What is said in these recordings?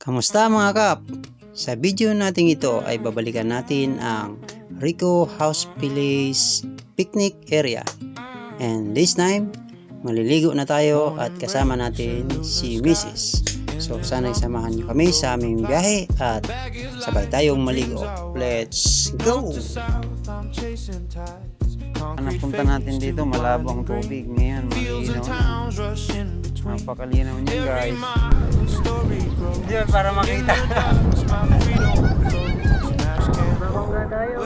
Kamusta mga kap? Sa video natin ito ay babalikan natin ang Rico House Place Picnic Area. And this time, maliligo na tayo at kasama natin si Mrs. So sana'y samahan niyo kami sa aming biyahe at sabay tayong maligo. Let's go! Napunta natin dito, malabo ang tubig ngayon, malinaw na. Napakalinaw niya guys. Diyan para makita. Babangga tayo.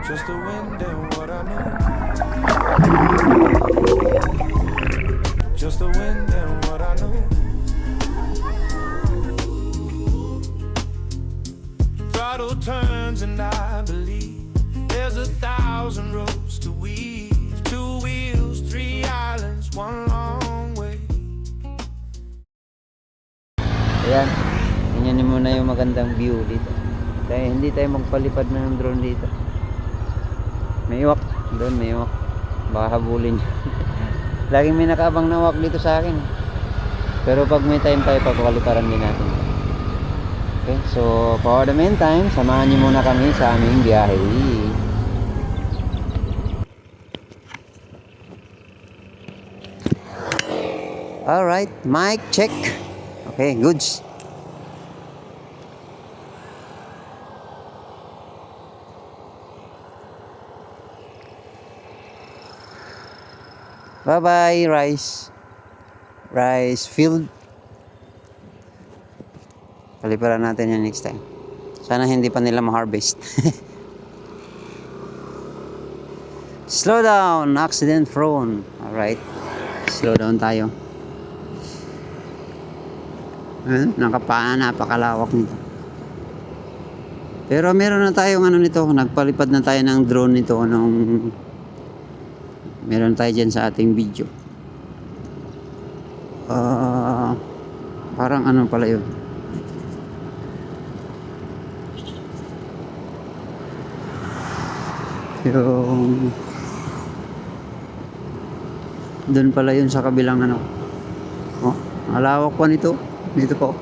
Just the wind and what I know. Just the wind and what I know. Throttle turns and I believe there's 1,000 roads to weave. 2 wheels, 3 islands, 1 long way. Ayan, ganyan muna yung magandang view dito. Kaya hindi tayo magpalipad na ng drone dito. May iwak, doon may iwak. Baka habulin. Laging may nakaabang na iwak dito sa akin. Pero pag may time tayo, papakaliparan din natin. Okay, so for the meantime, samahan niyo muna kami sa aming biyahe. Alright, mic check. Okay, goods. Bye-bye, rice field. Paliparan natin yan next time. Sana hindi pa nila ma-harvest. Slow down, accident prone. Alright, slow down tayo. Napakalawak nito. Pero meron na tayong ano nito, nagpalipad na tayo ng drone nito nung meron tayo dyan sa ating video. Parang ano pala yun, yung doon pala yun sa kabilang ano. Oh, malawak pa nito. Dito po.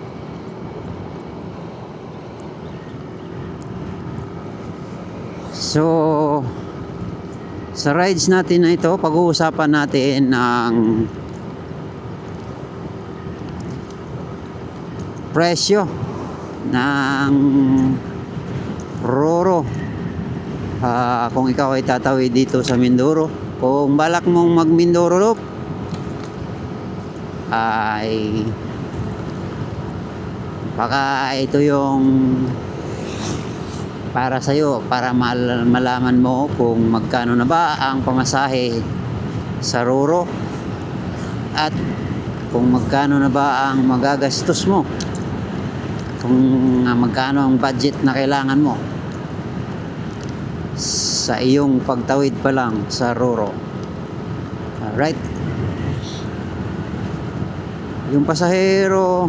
So sa rides natin na ito, pag-uusapan natin ang presyo ng Roro. Kung ikaw ay tatawid dito sa Mindoro, kung balak mong mag Mindoro Loop, ay baka ito yung para sa'yo, para malaman mo kung magkano na ba ang pamasahe sa Roro at kung magkano na ba ang magagastos mo, kung magkano ang budget na kailangan mo sa iyong pagtawid pa lang sa Roro. Alright, yung pasahero,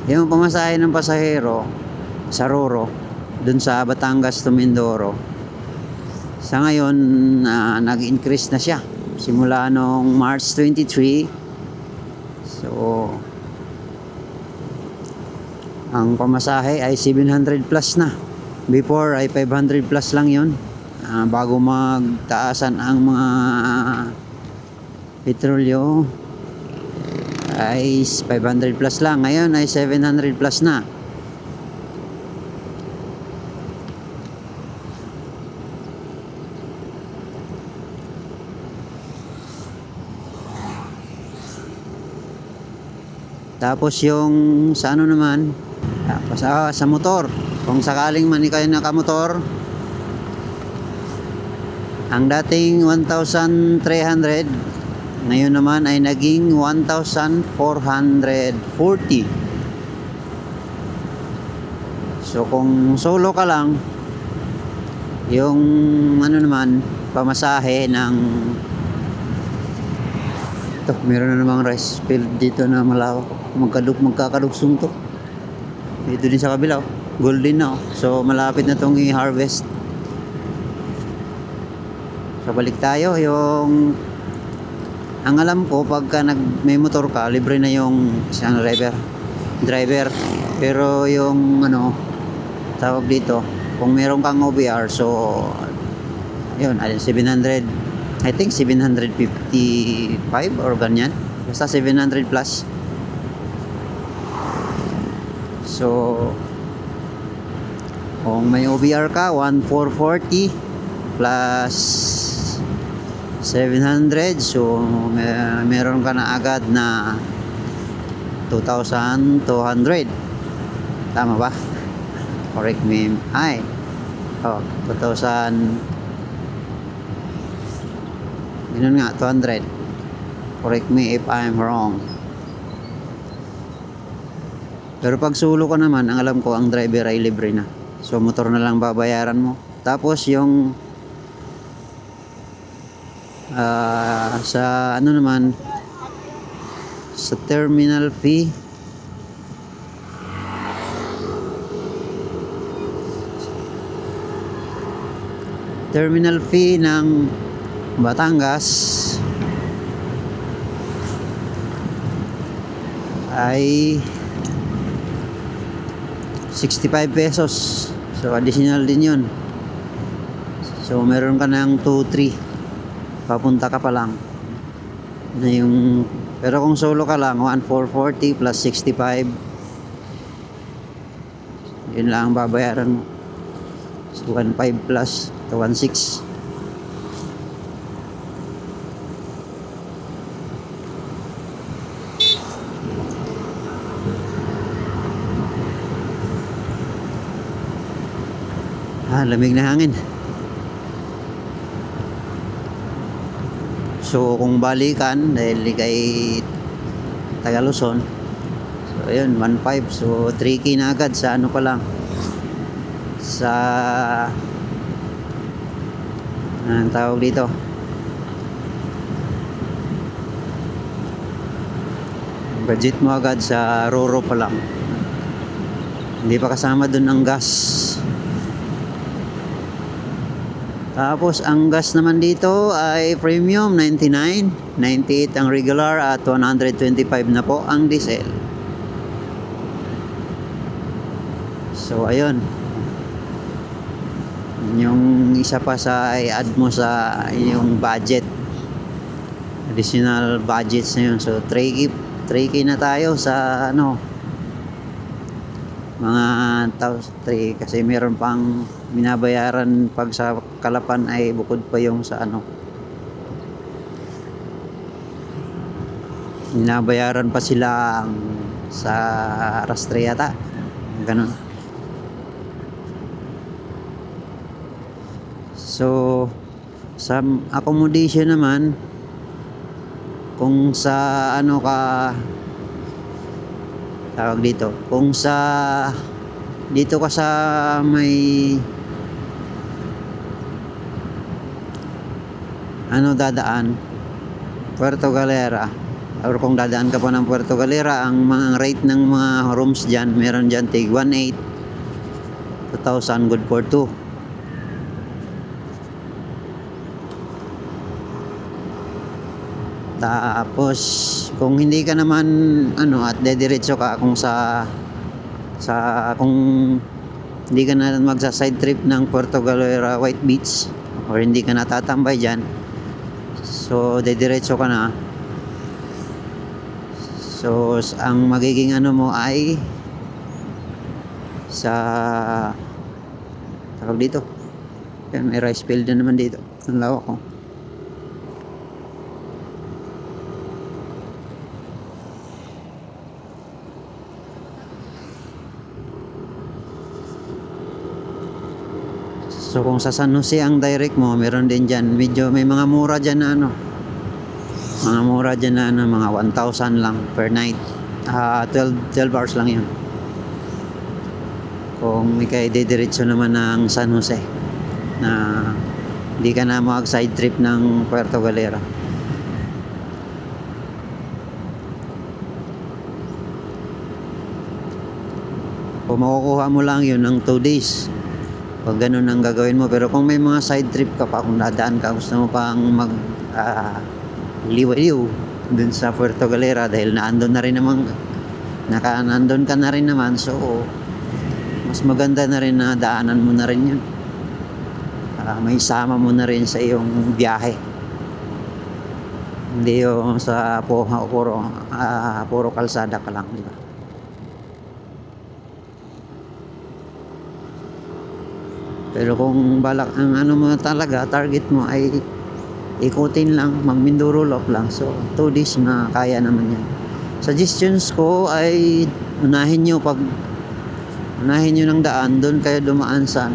yung pamasahe ng pasahero sa Roro dun sa Batangas to Mindoro, sa ngayon nag-increase na siya simula nung March 23. So ang pamasahe ay 700 plus na. Before ay 500 plus lang yun, bago magtaasan ang mga petrolyo ay 500 plus lang. Ngayon ay 700 plus na. Tapos yung sa ano naman, sa motor, kung sakaling man ikaw nakamotor, ang dating 1,300 ngayon naman ay naging 1,440. So kung solo ka lang, yung ano naman, pamasahe ng ito, meron na namang rice field dito na malawak. Magkakalugsong to. Dito din sa kabila, golden na. So malapit na tong i-harvest. So balik tayo, yung ang alam ko pagka may motor ka, libre na yung isang driver. Pero yung ano tawag dito, kung meron kang OBR, so yun, 700, I think 755 or ganyan, basta 700 plus. So kung may OBR ka, 1440 plus 700, so meron ka na agad na 2,200. Tama ba? Correct me. 2,000. Ganun nga, 200. Correct me if I'm wrong. Pero pag solo ka naman, ang alam ko, ang driver ay libre na. So motor na lang babayaran mo. Tapos yung sa ano naman, sa terminal fee, ng Batangas ay 65 pesos. So additional din yun. So meron ka ng 2-3 papunta ka pa lang na yung, pero kung solo ka lang 1,440 plus 65, yun lang ang babayaran mo. So 1,500 plus to 1,600. Lamig na hangin. So kung balikan dahil kay taga Luzon, so ayun 1,500, so 3K na agad sa ano pa lang, sa anong tawag dito, budget mo agad sa Roro pa lang, hindi pa kasama dun ang gas. Tapos ang gas naman dito ay premium 99, 98 ang regular at 125 na po ang diesel. So ayun, yung isa pa sa i-add mo sa yung budget, additional budgets na yun. So 3K na tayo sa ano, mga 3, kasi meron pang binabayaran pag sa Kalapan ay bukod pa yung sa ano, binabayaran pa sila sa Rastre yata, ganun. So sa accommodation naman, kung sa ano ka tawag dito, kung sa dito ka sa may ano dadaan, Puerto Galera, or kung dadaan ka pa ng Puerto Galera, ang mga rate ng mga rooms dyan, meron dyan tig 1,800, 2,000 good for 2. Tapos kung hindi ka naman ano at dediretso ka, kung kung hindi ka na magsa side trip ng Puerto Galera White Beach, or hindi ka natatambay dyan, so dediretso ka na. So ang magiging ano mo ay sa tawag dito, yan, may rice field na naman dito, ang lawak ko. So kung sa San Jose ang direct mo, meron din dyan, medyo may mga mura dyan na ano, mga mura dyan na ano, mga 1,000 lang per night. 12 hours lang yun. Kung ikay didiretso naman ng San Jose, na hindi ka na mag side trip ng Puerto Galera. Kung makukuha mo lang yun ng 2 days, Pag ganun ang gagawin mo. Pero kung may mga side trip ka pa, kung dadaan ka, gusto mo pang mag liwaliw dun sa Puerto Galera dahil naandun na rin naman, nandun ka na rin naman, so mas maganda na rin na daanan mo na rin yun. May sama mo na rin sa iyong biyahe. Hindi yung sa puro kalsada ka lang, di ba? Pero kung balak ang ano mo talaga, target mo ay ikutin lang, mag-Mindoro Loop lang. So 2 days na kaya naman yan. Suggestions ko ay unahin nyo ng daan, doon kayo dumaan sa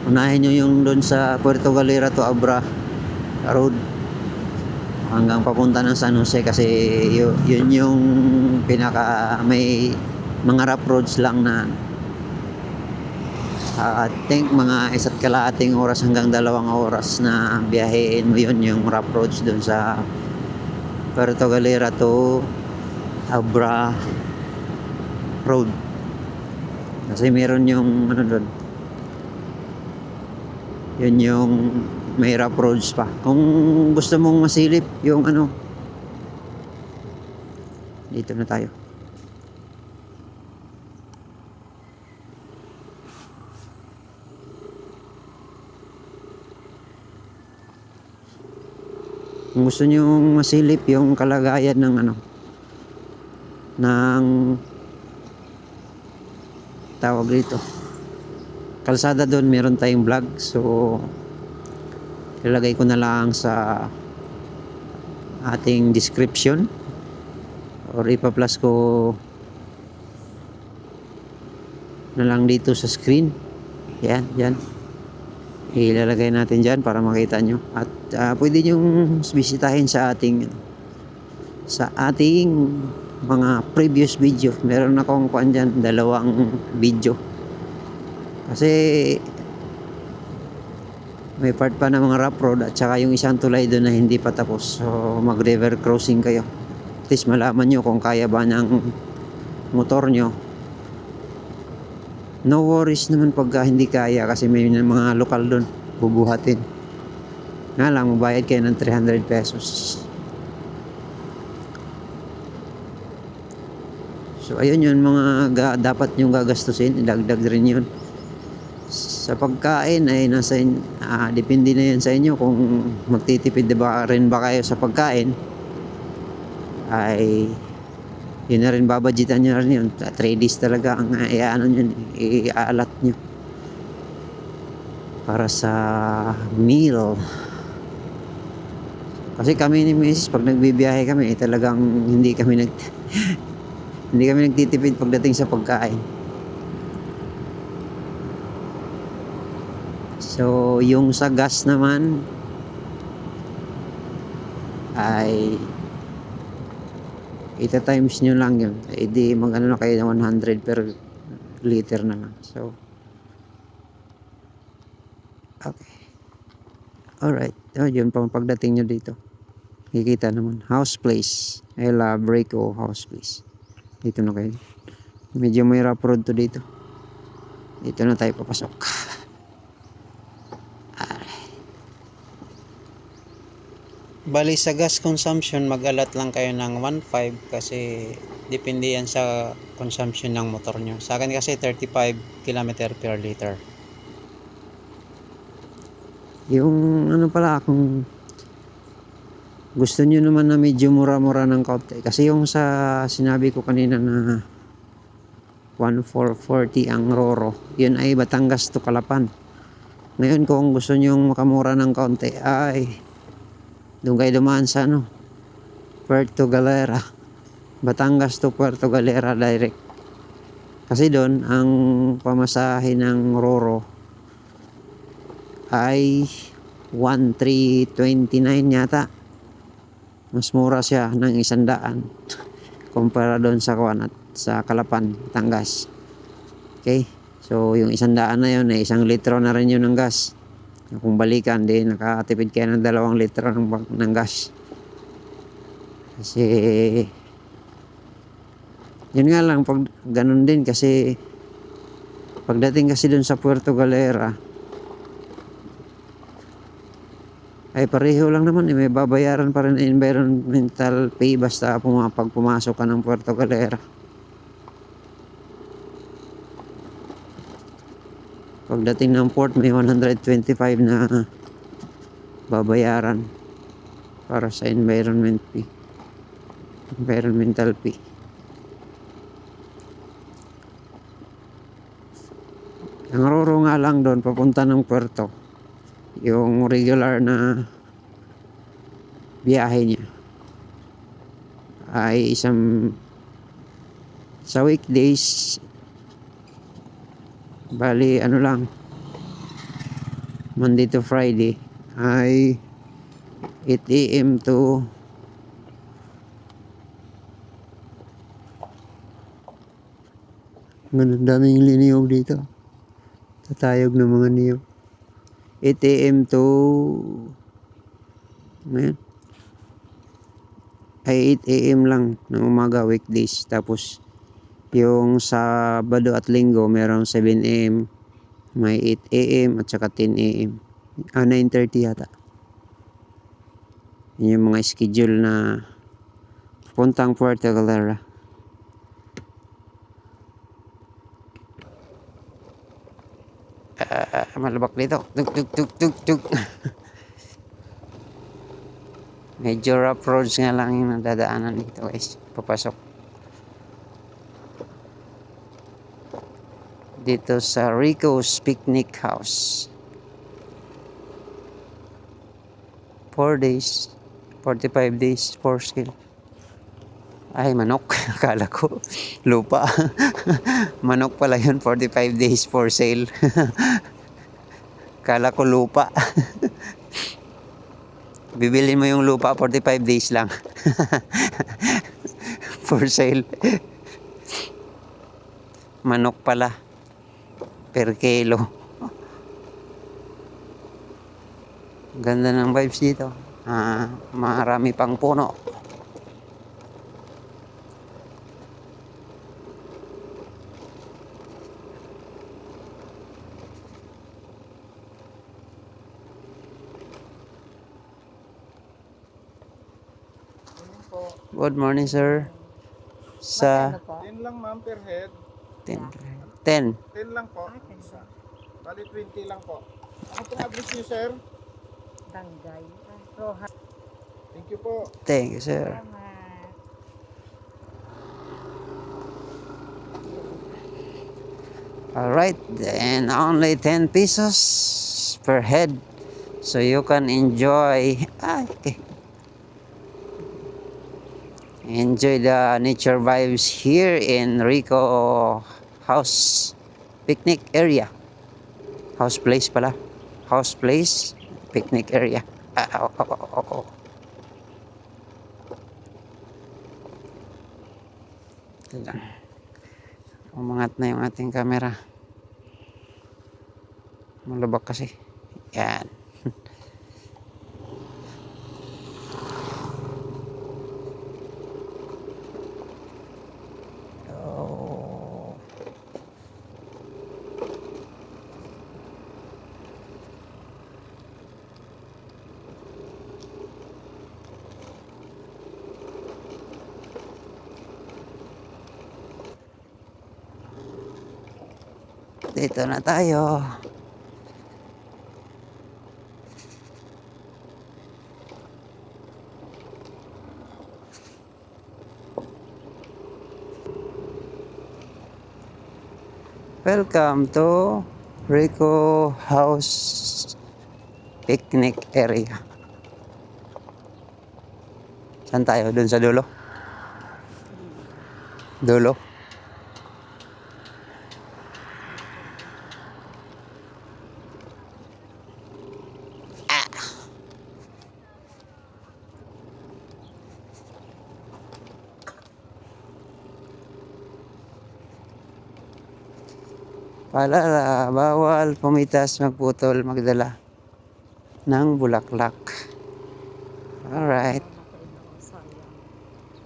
unahin nyo yung doon sa Puerto Galera to Abra road hanggang papunta ng San Jose, kasi yun yung pinaka may mga rough roads lang na I think mga 1.5 oras hanggang 2 oras na biyahein mo yun, yung rough roads doon sa Puerto Galera to Abra road, kasi meron yung ano doon, yun yung may rough roads pa. Kung gusto mong masilip yung ano, dito na tayo. Kung gusto nyo masilip yung kalagayan ng ano, ng tawag dito kalsada doon, meron tayong vlog, so ilalagay ko na lang sa ating description or ipa-plus ko na lang dito sa screen. Yan, yan ilalagay natin dyan para makita nyo, at pwede nyo bisitahin sa ating mga previous video. Meron akong kuan dyan, 2 video, kasi may part pa na mga rough road at saka yung isang tulay doon na hindi pa tapos, so mag river crossing kayo, at least malaman nyo kung kaya ba ng motor nyo. No worries naman pagka hindi kaya, kasi may mga lokal doon bubuhatin nga lang, magbayad kayo ng 300 pesos. So ayun yun, mga dapat nyong gagastusin, idagdag rin yun. Sa pagkain ay depende na yan sa inyo kung magtitipid rin ba kayo sa pagkain, ay yun na rin, babadgetan nyo rin yun. 3 days talaga ang iaalat nyo para sa meal. Kasi kami ni Mrs. pag nagbibiyahe kami, talagang hindi kami nagtitipid pagdating sa pagkain. So yung sa gas naman ay ita-times nyo lang yun, di mag-ano na kayo ng 100 per liter na lang. So okay, alright, yun pagdating nyo dito, kikita naman House Place, Ella Breco House Place. Dito na kayo, medyo may rough road to dito. Dito na tayo papasok. Bali sa gas consumption, mag-alat lang kayo ng 1.5 kasi depende yan sa consumption ng motor nyo. Sa akin kasi 35 km per liter. Yung ano pala, kung gusto nyo naman na medyo mura-mura ng kaunti, kasi yung sa sinabi ko kanina na 1,440 ang Roro, yun ay Batangas to Calapan. Ngayon kung gusto nyo makamura ng kaunti, ay doon kayo dumaan sa Puerto Galera, Batangas to Puerto Galera direct. Kasi doon ang pamasahe ng Roro ay 1,329 yata. Mas mura siya ng 100 kumpara doon sa sa Calapan, Batangas. Okay, so yung 100 na yun ay 1 litro na rin yun ng gas. Kung balikan din, nakatipid kayo ng 2 litro ng gas. Kasi Yun nga lang, pag ganun din kasi, pagdating kasi dun sa Puerto Galera, ay pareho lang naman eh, may babayaran pa rin na environmental fee basta pag pumasok ka ng Puerto Galera. Pagdating ng port may 125 na babayaran para sa environmental fee. Ang roro nga lang doon papunta ng puerto, yung regular na biyahe niya ay sa weekdays, bali ano lang, Monday to Friday ay 8 a.m. to ang daming liniyog dito, tatayog ng mga niyog. 8 a.m. to ngayon ay 8 a.m. lang ng umaga weekdays, tapos yung Sabado at Linggo merong 7 a.m., may 8 a.m. at saka 10 a.m. 9:30 yata. Yun yung mga schedule na puntang Puerto Galera. Malabak dito. Tug. Medyo rough roads nga lang yung nadadaanan dito guys, papasok dito sa Rico's Picnic House. 4 days, 45 days for sale. Ay, manok. Akala ko lupa. Manok pala yun, 45 days for sale. Akala ko lupa. Bibili mo yung lupa, 45 days lang. For sale. Manok pala. Per kilo. Ganda ng vibes dito. Marami pang puno. Good morning, sir. Sa 10 lang ma'am per head. 10. 10 lang po. Bali 20 lang po. Ano pong address niyo, sir? Tanggay. Rohan. Thank you po. Thank you, sir. Salamat. Alright, and only 10 pesos per head. So you can enjoy enjoy the nature vibes here in Rico House Picnic Area. House Place pala. House Place Picnic Area. Umangat na yung ating camera. Malubak kasi. Yan. Oh. Dito na tayo. Welcome to Rico House Picnic Area. Saan tayo? Doon sa dulo? Dulo? Paalala, bawal pumitas, magputol, magdala ng bulaklak. Alright.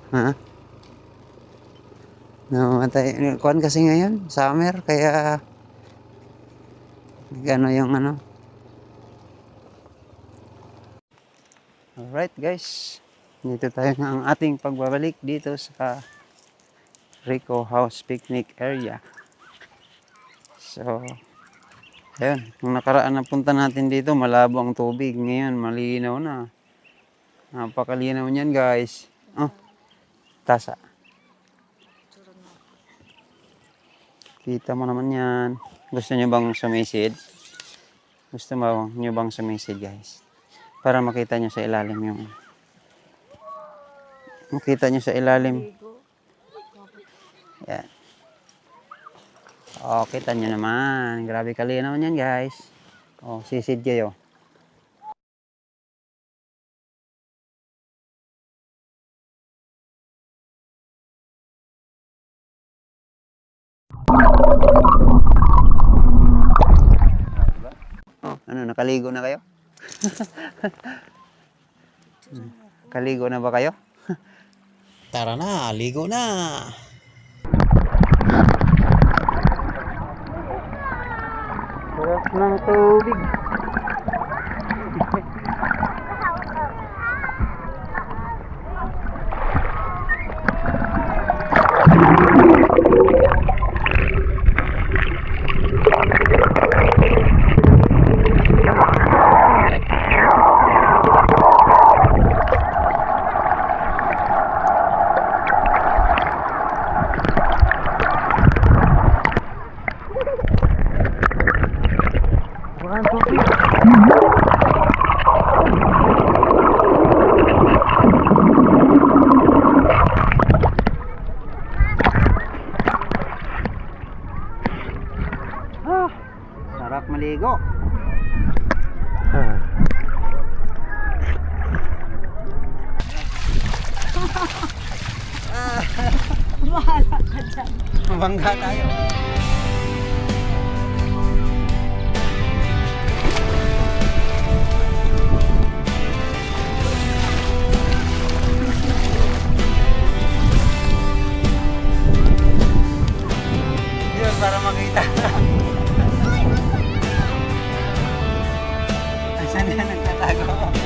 Ha? Namatay. Kuan kasi ngayon, summer, kaya gano yung ano. Alright guys, dito tayo ng ating pagbabalik dito sa Rico House Picnic Area. So, ayun, nung nakaraan na punta natin dito, malabo ang tubig. Ngayon, malinaw na. Napakalinaw niyan guys. Oh, tasa. Kita mo naman yan. Gusto nyo bang sumisid? Gusto mo nyo bang sumisid guys? Para makita nyo sa ilalim yung... Makita nyo sa ilalim. Yan. Oh, kita nyo naman. Grabe kalinaw niyan guys. Oh, sisid kayo. Oh, ano, nakaligo na kayo? Kaligo na ba kayo? Tara na, ligo na! Sarap ng tubig. Sarap maligo. Bahala ka dyan. Mabangga tayo. Yun, para makita. Asan na nagtatago?